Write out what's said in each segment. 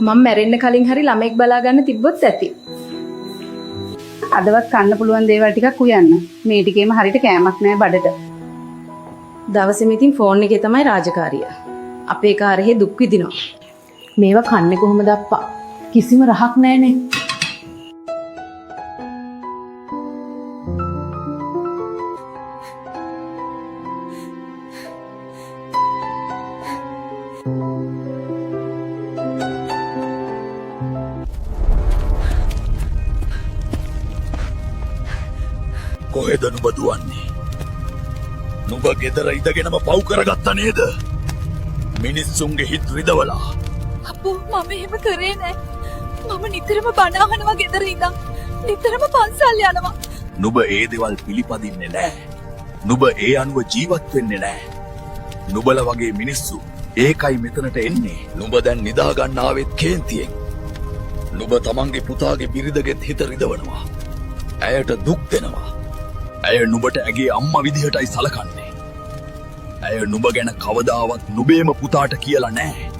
මම මැරෙන්න කලින් හරි ළමෙක් බලා ගන්න තිබ්බොත් ඇති. අදවත් කන්න පුළුවන් දේවල් ටිකක් උයන්න. මේ ටිකේම හරියට කෑමක් නැහැ බඩට. දවසෙම ඉතින් ෆෝන් එකේ තමයි රාජකාරිය. අපේ කාර්යයේ දුක් විඳිනවා. මේවා කන්නේ කොහොමද අප්පා? කිසිම රහක් නැහනේ. කොහෙද නුඹ දුවන්නේ? නුඹ ගෙදර ඉඳගෙනම පව් කරගත්තා නේද? මිනිස්සුන්ගේ හිත් රිදවලා. අපෝ මම එහෙම කරේ නෑ. මම නිතරම බණ අහනවා ගෙදර ඉඳන්. නිතරම පන්සල් යනවා. නුඹ ඒ දේවල් පිළිපදින්නේ නෑ. නුඹ ඒ අනුව ජීවත් වෙන්නේ නෑ. නුඹලා වගේ මිනිස්සු ඒකයි මෙතනට එන්නේ. නුඹ දැන් නිදා ගන්න ආවෙත් කේන්තියෙන්. නුඹ තමන්ගේ පුතාගේ බිරිඳගෙත් හිත රිදවනවා. ඇයට දුක් දෙනවා. ඇය නුඹට ඇගේ අම්මා විදිහටයි සලකන්නේ. ඇය නුඹ ගැන කවදාවත් නුඹේම පුතාට කියලා නෑ.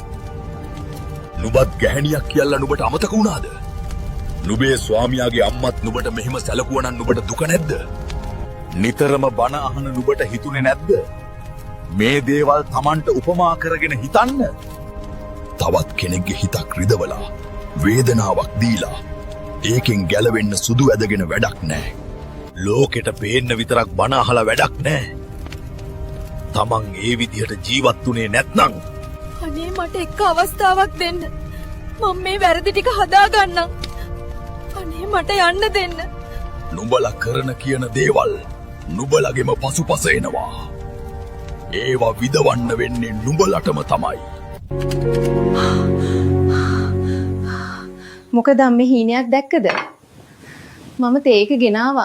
නුඹත් ගැහණියක් කියලා නුඹට අමතක වුණාද? නුඹේ ස්වාමියාගේ අම්මත් නුඹට මෙහෙම සැලකුවා නම් නුඹට දුක නැද්ද? නිතරම බණ අහන නුඹට හිතුනේ නැද්ද? මේ දේවල් Tamanට උපමා කරගෙන හිතන්න. තවත් කෙනෙක්ගේ හිතක් රිදවලා වේදනාවක් දීලා ඒකෙන් ගැලවෙන්න සුදු ඇදගෙන වැඩක් නෑ. ලෝකෙට පේන්න විතරක් බණ අහලා වැඩක් නෑ. තමන් ඒ විදිහට ජීවත් වුණේ නැත්නම් අනේ මට එක අවස්ථාවක් දෙන්න. මම මේ වැරදි ටික හදා ගන්නම්. අනේ මට යන්න දෙන්න. නුඹලා කරන කියන දේවල් නුඹලගෙම පසුපස එනවා. ඒවා විදවන්න වෙන්නේ නුඹලටම තමයි. මොකද අම්මේ හීනයක් දැක්කද? මම තේක ගෙනාවා.